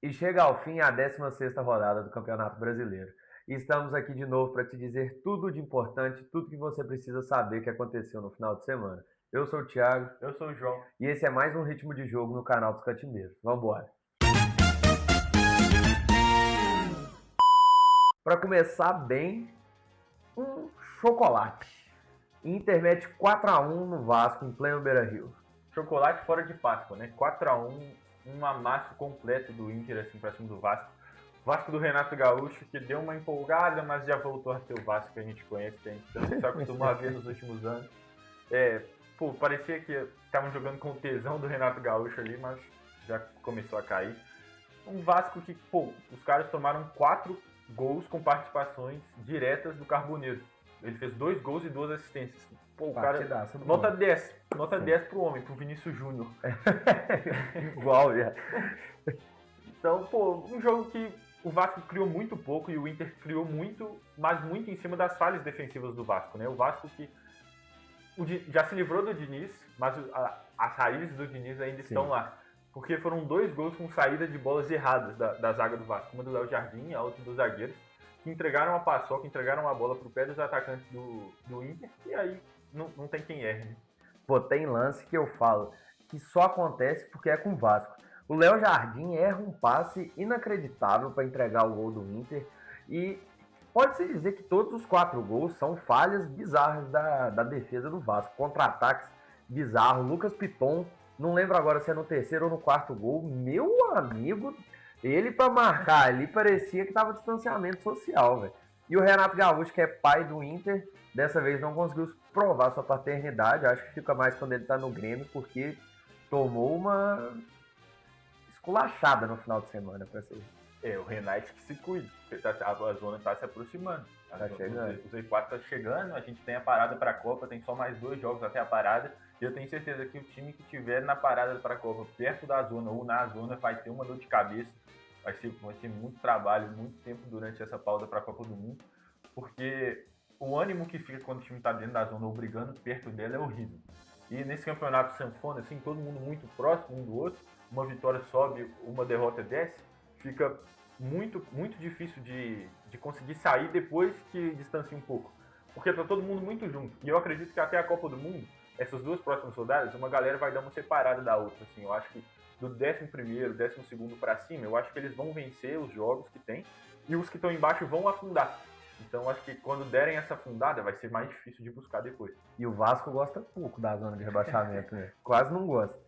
E chega ao fim a 16ª rodada do Campeonato Brasileiro. E estamos aqui de novo para te dizer tudo de importante, tudo que você precisa saber que aconteceu no final de semana. Eu sou o Thiago. Eu sou o João. E esse é mais um Ritmo de Jogo no canal dos Catimbeiros. Vamos embora. Para começar bem, um chocolate. Inter mete 4-1 no Vasco em pleno Beira-Rio. Chocolate fora de Páscoa, né? 4-1, um amasso completo do Inter assim pra cima do Vasco. Vasco do Renato Gaúcho, que deu uma empolgada, mas já voltou a ser o Vasco que a gente conhece, que a gente se acostumou a ver nos últimos anos. Parecia que estavam jogando com o tesão do Renato Gaúcho ali, mas já começou a cair. Um Vasco que, os caras tomaram 4 gols com participações diretas do Carboneiro. Ele fez 2 gols e 2 assistências. O cara, nota 10. Nota 10 pro homem, pro Vinícius Júnior. Igual, já. Então, um jogo que o Vasco criou muito pouco e o Inter criou muito, mas muito em cima das falhas defensivas do Vasco, né? O Vasco que já se livrou do Diniz, mas as raízes do Diniz ainda estão lá. Porque foram 2 gols com saída de bolas erradas da zaga do Vasco. Uma do Léo Jardim e a outra dos zagueiros, que entregaram a paçoca, entregaram a bola pro pé dos atacantes do Inter, e aí não tem quem erre. Né? Tem lance que eu falo que só acontece porque é com o Vasco. O Léo Jardim erra um passe inacreditável para entregar o gol do Inter, e pode-se dizer que todos os 4 gols são falhas bizarras da defesa do Vasco. Contra-ataques bizarros. Lucas Piton, não lembro agora se é no terceiro ou no 4º gol, meu amigo, ele para marcar ali parecia que tava distanciamento social, velho. E o Renato Gaúcho, que é pai do Inter, dessa vez não conseguiu provar sua paternidade. Acho que fica mais quando ele tá no Grêmio, porque tomou uma esculachada no final de semana, pra ser. O Renate que se cuida. A zona tá se aproximando. Tá chegando. O Z4 tá chegando, a gente tem a parada pra Copa, tem só mais 2 jogos até a parada. E eu tenho certeza que o time que tiver na parada pra Copa, perto da zona ou na zona, vai ter uma dor de cabeça. Vai ser muito trabalho, muito tempo durante essa pausa pra Copa do Mundo. Porque o ânimo que fica quando o time tá dentro da zona ou brigando perto dela é horrível. E nesse campeonato sanfona, assim, todo mundo muito próximo um do outro, uma vitória sobe, uma derrota desce, fica muito, muito difícil de conseguir sair depois que distancia um pouco. Porque tá todo mundo muito junto. E eu acredito que até a Copa do Mundo, essas 2 próximas rodadas, uma galera vai dar uma separada da outra. Assim, eu acho que do 11º, 12º para cima, eu acho que eles vão vencer os jogos que tem e os que estão embaixo vão afundar. Então acho que quando derem essa afundada vai ser mais difícil de buscar depois. E o Vasco gosta pouco da zona de rebaixamento, né? Quase não gosta.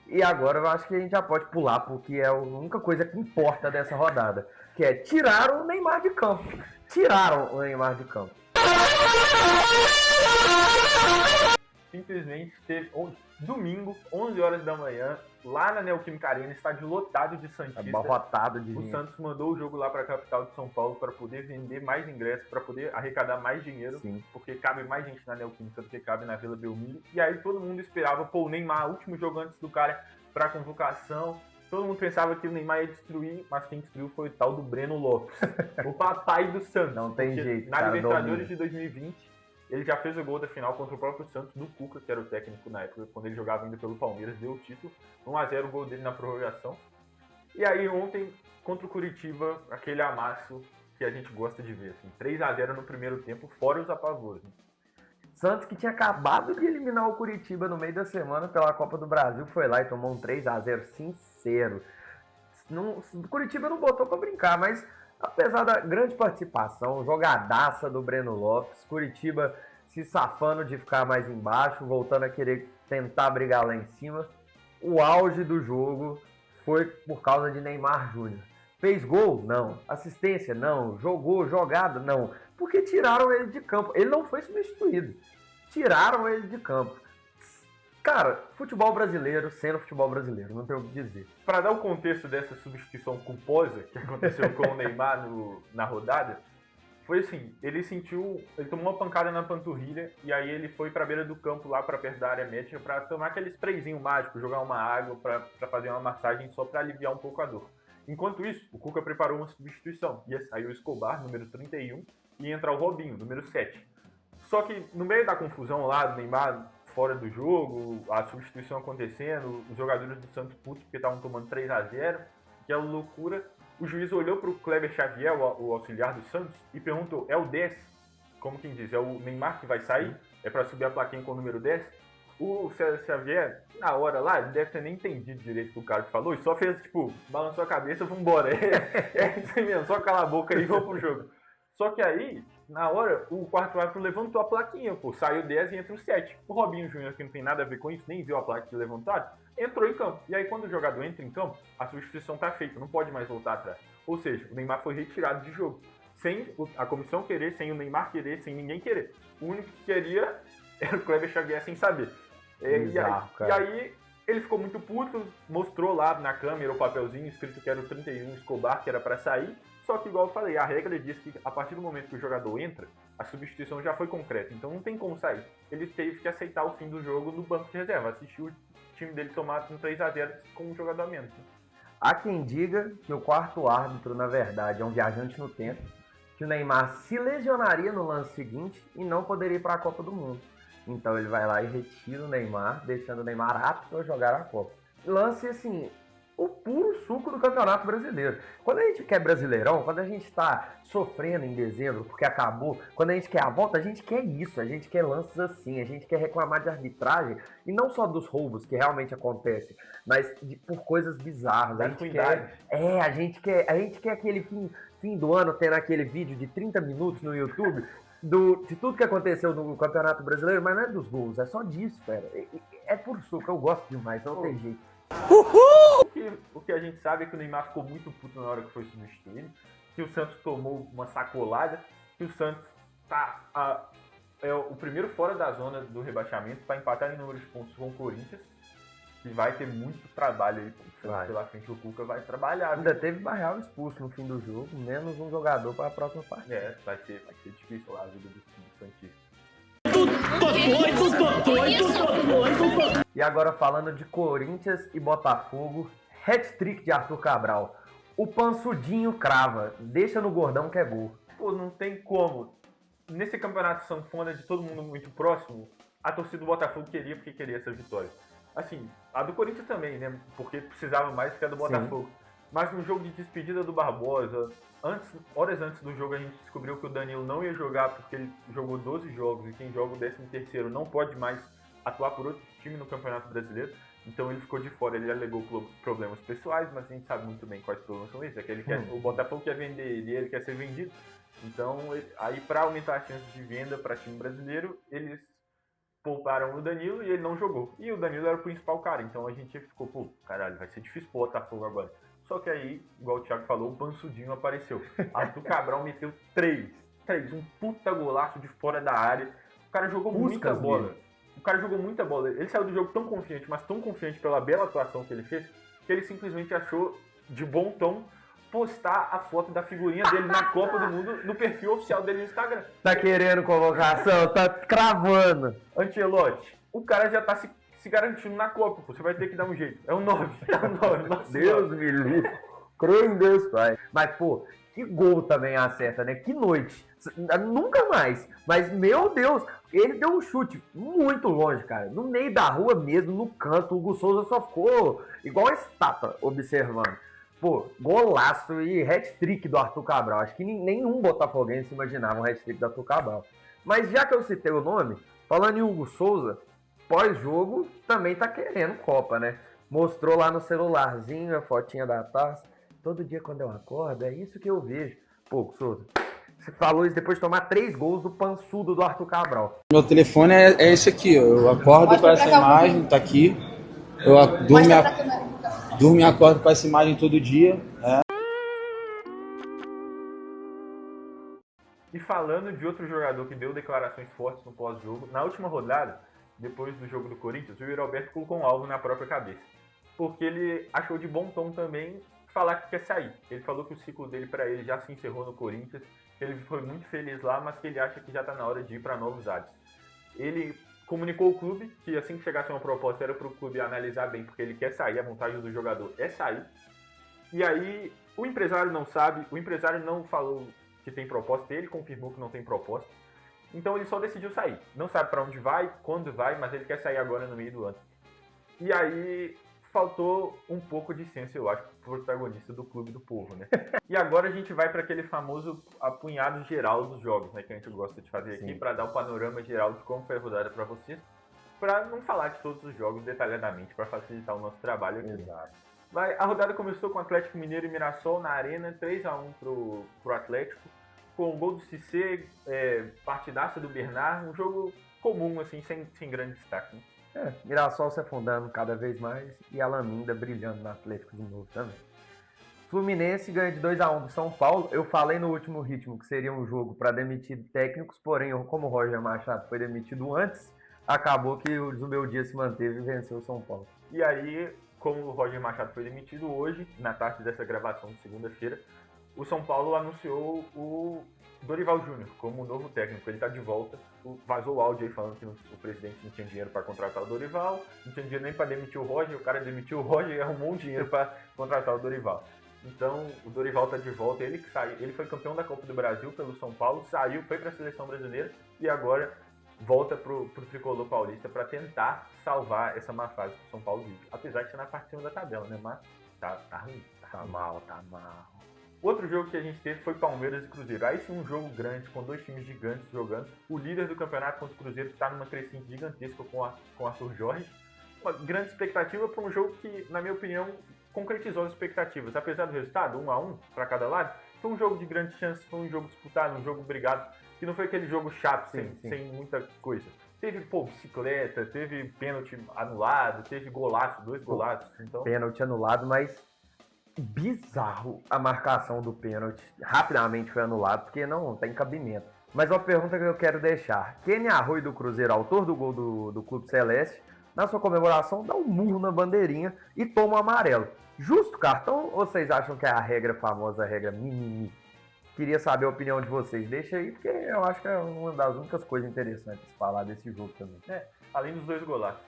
E agora eu acho que a gente já pode pular, porque é a única coisa que importa dessa rodada, que é tirar o Neymar de campo. Tiraram o Neymar de campo. Simplesmente teve domingo, 11 horas da manhã, lá na Neoquímica Arena, estádio lotado de santistas. Abarrotado de O gente. Santos mandou o jogo lá para a capital de São Paulo para poder vender mais ingressos, para poder arrecadar mais dinheiro, Sim. Porque cabe mais gente na Neoquímica do que cabe na Vila Belmiro. E aí todo mundo esperava, o Neymar, último jogo antes do cara para convocação. Todo mundo pensava que o Neymar ia destruir, mas quem destruiu foi o tal do Breno Lopes, o papai do Santos. Não tem jeito, Na cara, Libertadores de 2020, ele já fez o gol da final contra o próprio Santos, do Cuca, que era o técnico na época, quando ele jogava ainda pelo Palmeiras, deu o título. 1-0 o gol dele na prorrogação. E aí ontem, contra o Curitiba, aquele amasso que a gente gosta de ver. Assim, 3-0 no primeiro tempo, fora os apavoros. Né? Santos, que tinha acabado de eliminar o Curitiba no meio da semana pela Copa do Brasil, foi lá e tomou um 3-0 sincero. O Curitiba não botou pra brincar, mas apesar da grande participação, jogadaça do Breno Lopes, Curitiba se safando de ficar mais embaixo, voltando a querer tentar brigar lá em cima, o auge do jogo foi por causa de Neymar Júnior. Fez gol? Não. Assistência? Não. Jogou jogada? Não. Porque tiraram ele de campo. Ele não foi substituído. Tiraram ele de campo. Cara, futebol brasileiro sendo futebol brasileiro, não tem o que dizer. Para dar o contexto dessa substituição culposa que aconteceu com o Neymar na rodada, foi assim, ele tomou uma pancada na panturrilha e aí ele foi pra beira do campo lá pra perto da área médica pra tomar aquele sprayzinho mágico, jogar uma água pra fazer uma massagem só pra aliviar um pouco a dor. Enquanto isso, o Cuca preparou uma substituição. Ia sair o Escobar, número 31, e ia entrar o Robinho, número 7. Só que no meio da confusão lá do Neymar, fora do jogo, a substituição acontecendo, os jogadores do Santos putos porque estavam tomando 3-0, que é loucura. O juiz olhou para o Kleber Xavier, o auxiliar do Santos, e perguntou, é o 10? Como quem diz, é o Neymar que vai sair? É para subir a plaquinha com o número 10? O Xavier, na hora lá, ele deve ter nem entendido direito o que o cara falou, e só fez, tipo, balançou a cabeça, vambora. É isso aí mesmo, só cala a boca aí e vamos pro jogo. Só que aí, na hora, o quarto árbitro levantou a plaquinha, pô, saiu 10 e entra o 7. O Robinho Júnior, que não tem nada a ver com isso, nem viu a placa de levantado, entrou em campo. E aí, quando o jogador entra em campo, a substituição tá feita, não pode mais voltar atrás. Ou seja, o Neymar foi retirado de jogo. Sem a comissão querer, sem o Neymar querer, sem ninguém querer. O único que queria era o Kleber Xavier sem saber. E aí ele ficou muito puto, mostrou lá na câmera o papelzinho escrito que era o 31 Escobar, que era para sair. Só que, igual eu falei, a regra diz que a partir do momento que o jogador entra, a substituição já foi concreta. Então não tem como sair. Ele teve que aceitar o fim do jogo no banco de reserva. Assistiu o time dele tomar um 3-0 com um jogador a menos. Há quem diga que o quarto árbitro, na verdade, é um viajante no tempo, que o Neymar se lesionaria no lance seguinte e não poderia ir para a Copa do Mundo. Então ele vai lá e retira o Neymar, deixando o Neymar apto a jogar a Copa. Lance, assim, o puro suco do Campeonato Brasileiro. Quando a gente quer Brasileirão, quando a gente está sofrendo em dezembro porque acabou, quando a gente quer a volta, a gente quer isso, a gente quer lances assim, a gente quer reclamar de arbitragem, e não só dos roubos que realmente acontecem, mas por coisas bizarras. A gente quer aquele fim do ano tendo aquele vídeo de 30 minutos no YouTube de tudo que aconteceu no Campeonato Brasileiro, mas não é dos gols, é só disso, cara. É por suco, eu gosto demais, não tem jeito. O que a gente sabe é que o Neymar ficou muito puto na hora que foi substituído, que o Santos tomou uma sacolada, que o Santos é o primeiro fora da zona do rebaixamento para empatar em número de pontos com o Corinthians, que vai ter muito trabalho aí pela frente. O Cuca vai trabalhar. Ainda teve Barreal expulso no fim do jogo, menos um jogador para a próxima partida. Vai ser difícil lá a vida do Santista. E agora falando de Corinthians e Botafogo, hat-trick de Arthur Cabral. O Pansudinho crava, deixa no gordão que é gol. Pô, não tem como. Nesse campeonato sanfona de todo mundo muito próximo, a torcida do Botafogo queria porque queria essa vitória. Assim, a do Corinthians também, né? Porque precisava mais que a do Botafogo. Sim. Mas no jogo de despedida do Barbosa, horas antes do jogo a gente descobriu que o Danilo não ia jogar porque ele jogou 12 jogos e quem joga o 13º não pode mais atuar por outro time no Campeonato Brasileiro. Então ele ficou de fora, ele alegou problemas pessoais, mas a gente sabe muito bem quais problemas são esses. É que o Botafogo quer vender ele quer ser vendido. Então, aí para aumentar as chances de venda para time brasileiro, eles pouparam o Danilo e ele não jogou. E o Danilo era o principal cara, então a gente ficou, pô, caralho, vai ser difícil pro Botafogo agora. Só que aí, igual o Thiago falou, o Pansudinho apareceu. Arthur Cabral meteu 3, um puta golaço de fora da área. O cara jogou muita bola. Ele saiu do jogo tão confiante, mas tão confiante pela bela atuação que ele fez, que ele simplesmente achou de bom tom postar a foto da figurinha dele na Copa do Mundo no perfil oficial dele no Instagram. Tá querendo convocação? Tá cravando. Ancelotti, o cara já tá se garantindo na Copa, pô. Você vai ter que dar um jeito. É o 9. Deus me livre. Creio em Deus, pai. Mas, pô, que gol também acerta, né? Que noite. Nunca mais. Mas, meu Deus, ele deu um chute muito longe, cara. No meio da rua mesmo, no canto. O Hugo Souza só ficou igual a estátua observando. Pô, golaço e hat-trick do Arthur Cabral. Acho que nenhum botafoguense imaginava um hat-trick do Arthur Cabral. Mas já que eu citei o nome, falando em Hugo Souza, pós-jogo também tá querendo Copa, né? Mostrou lá no celularzinho a fotinha da taça. Todo dia quando eu acordo, é isso que eu vejo. Pô, Hugo Souza, você falou isso depois de tomar 3 gols do pançudo do Arthur Cabral. Meu telefone é esse aqui, ó. Eu acordo com essa imagem, tá aqui. Eu durmo e acordo com essa imagem todo dia. E falando de outro jogador que deu declarações fortes no pós-jogo, na última rodada, depois do jogo do Corinthians, o Yuri Alberto colocou um alvo na própria cabeça. Porque ele achou de bom tom também falar que quer sair. Ele falou que o ciclo dele para ele já se encerrou no Corinthians, que ele foi muito feliz lá, mas que ele acha que já está na hora de ir para novos ares. Ele comunicou ao clube que assim que chegasse uma proposta era para o clube analisar bem, porque ele quer sair, a vontade do jogador é sair. E aí o empresário não sabe, o empresário não falou que tem proposta, ele confirmou que não tem proposta, Então ele só decidiu sair. Não sabe para onde vai, quando vai, mas ele quer sair agora no meio do ano. E aí faltou um pouco de senso, eu acho, pro protagonista do Clube do Povo, né? E agora a gente vai para aquele famoso apunhado geral dos jogos, né? Que a gente gosta de fazer aqui, para dar um panorama geral de como foi a rodada para vocês, para não falar de todos os jogos detalhadamente, para facilitar o nosso trabalho aqui. Exato. A rodada começou com o Atlético Mineiro e Mirassol na Arena, 3-1 pro Atlético, com o gol do Cissé, partidaça do Bernard, um jogo comum, assim, sem grande destaque, né? Mirassol se afundando cada vez mais e a Laminda brilhando no Atlético de novo também. Fluminense ganha de 2-1 do São Paulo. Eu falei no último ritmo que seria um jogo para demitir técnicos, porém, como o Roger Machado foi demitido antes, acabou que o Zubeldia se manteve e venceu o São Paulo. E aí, como o Roger Machado foi demitido hoje, na tarde dessa gravação de segunda-feira, o São Paulo anunciou o Dorival Júnior como novo técnico. Ele está de volta. Vazou o áudio aí falando que o presidente não tinha dinheiro para contratar o Dorival, não tinha dinheiro nem para demitir o Roger. O cara demitiu o Roger e arrumou um dinheiro para contratar o Dorival. Então o Dorival está de volta. Ele que saiu, ele foi campeão da Copa do Brasil pelo São Paulo, saiu, foi para a seleção brasileira e agora volta pro Tricolor Paulista para tentar salvar essa má fase que o São Paulo vive. Apesar de estar na parte de cima da tabela, né? Mas tá ruim. Tá mal. Outro jogo que a gente teve foi Palmeiras e Cruzeiro. Aí sim, um jogo grande, com dois times gigantes jogando. O líder do campeonato contra o Cruzeiro está numa crescente gigantesca com Arthur Jorge. Uma grande expectativa para um jogo que, na minha opinião, concretizou as expectativas. Apesar do resultado, 1-1 para cada lado, foi um jogo de grande chance, foi um jogo disputado, um jogo brigado, que não foi aquele jogo chato, sem muita coisa. Teve, bicicleta, teve pênalti anulado, teve golaço, 2 golaços. Então... Pênalti anulado, mas bizarro a marcação do pênalti. Rapidamente foi anulado, porque não tem cabimento. Mas uma pergunta que eu quero deixar. Kenny Arroio do Cruzeiro, autor do gol do Clube Celeste, na sua comemoração dá um murro na bandeirinha e toma um amarelo. Justo cartão ou vocês acham que é a regra famosa, a regra mimimi? Queria saber a opinião de vocês. Deixa aí, porque eu acho que é uma das únicas coisas interessantes de falar desse jogo também. Além dos 2 golaços.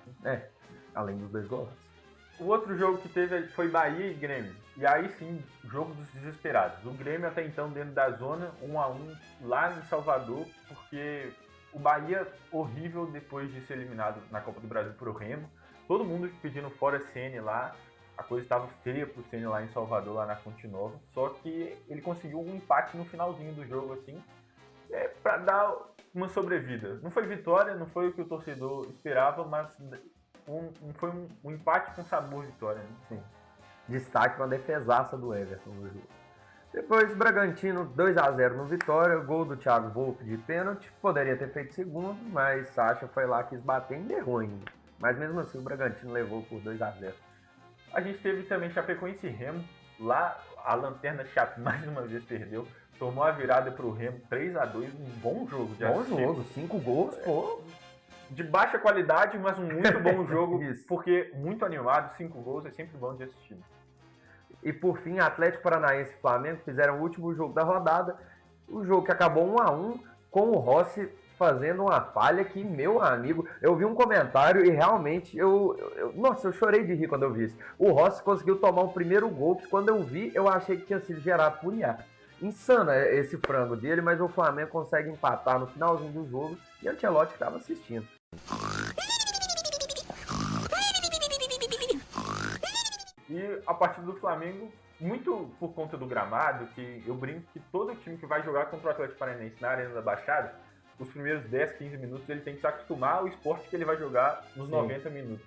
Além dos 2 golaços. O outro jogo que teve foi Bahia e Grêmio. E aí sim, jogo dos desesperados. O Grêmio até então dentro da zona, 1-1 lá em Salvador, porque o Bahia, horrível depois de ser eliminado na Copa do Brasil pro Remo. Todo mundo pedindo fora Ceni lá. A coisa estava feia pro Ceni lá em Salvador, lá na Fonte Nova. Só que ele conseguiu um empate no finalzinho do jogo, assim, para dar uma sobrevida. Não foi vitória, não foi o que o torcedor esperava, mas foi um empate com sabor vitória, né? Sim. Destaque para a defesaça do Everton no jogo. Depois, Bragantino 2-0 no Vitória, gol do Thiago Volpe de pênalti. Poderia ter feito segundo, mas Sacha foi lá, quis bater e errou ainda. Mas mesmo assim o Bragantino levou por 2-0. A gente teve também Chapecoense e Remo. Lá a Lanterna Chape mais uma vez perdeu. Tomou a virada pro Remo 3-2, um bom jogo. Bom jogo, 5 gols, pô. De baixa qualidade, mas um muito bom jogo, porque muito animado, 5 gols, é sempre bom de assistir. E por fim, Atlético Paranaense e Flamengo fizeram o último jogo da rodada, o jogo que acabou 1-1, com o Rossi fazendo uma falha que, meu amigo, eu vi um comentário e realmente, nossa, eu chorei de rir quando eu vi isso. O Rossi conseguiu tomar o primeiro gol, que quando eu vi, eu achei que tinha sido gerado por IA. Insano esse frango dele, mas o Flamengo consegue empatar no finalzinho do jogo e o Ancelotti estava assistindo. E a partida do Flamengo, muito por conta do gramado, que eu brinco que todo time que vai jogar contra o Atlético Paranaense na Arena da Baixada, os primeiros 10, 15 minutos ele tem que se acostumar ao esporte que ele vai jogar nos 90 minutos.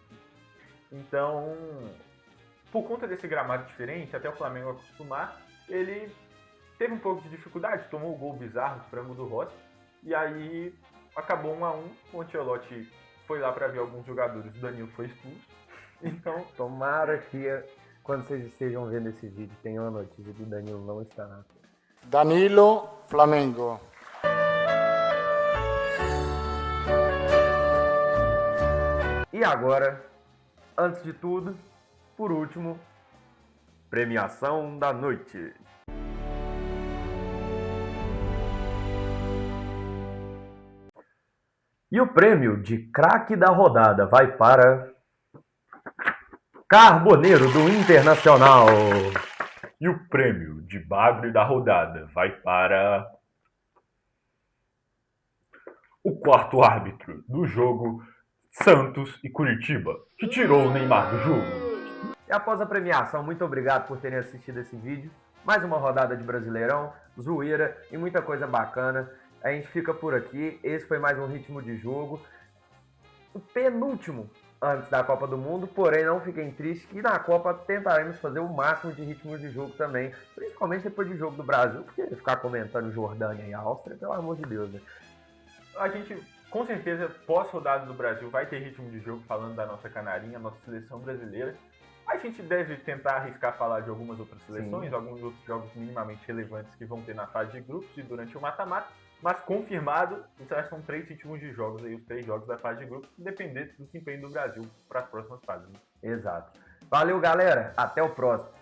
Então, por conta desse gramado diferente, até o Flamengo acostumar, ele teve um pouco de dificuldade, tomou o gol bizarro, o frango do Rossi, e aí acabou 1-1, o Ancelotti foi lá para ver alguns jogadores, o Danilo foi expulso. Então, tomara que quando vocês estejam vendo esse vídeo tenha uma notícia do Danilo não estar na... Danilo, Flamengo. E agora, antes de tudo, por último, premiação da noite. E o prêmio de craque da rodada vai para Carboneiro do Internacional. E o prêmio de bagre da rodada vai para o quarto árbitro do jogo Santos e Curitiba, que tirou o Neymar do jogo. E após a premiação, muito obrigado por terem assistido esse vídeo. Mais uma rodada de Brasileirão, zoeira e muita coisa bacana. A gente fica por aqui. Esse foi mais um Ritmo de Jogo. O penúltimo antes da Copa do Mundo, porém não fiquem tristes que na Copa tentaremos fazer o máximo de ritmo de jogo também, principalmente depois do jogo do Brasil, porque ficar comentando Jordânia e Áustria, pelo amor de Deus, né? A gente, com certeza, pós-rodada do Brasil, vai ter ritmo de jogo falando da nossa canarinha, nossa seleção brasileira. A gente deve tentar arriscar falar de algumas outras seleções, alguns outros jogos minimamente relevantes que vão ter na fase de grupos e durante o mata-mata, mas confirmado, isso são 3 ritmos de jogos aí, os 3 jogos da fase de grupos, independente do desempenho do Brasil para as próximas fases. Exato. Valeu, galera. Até o próximo.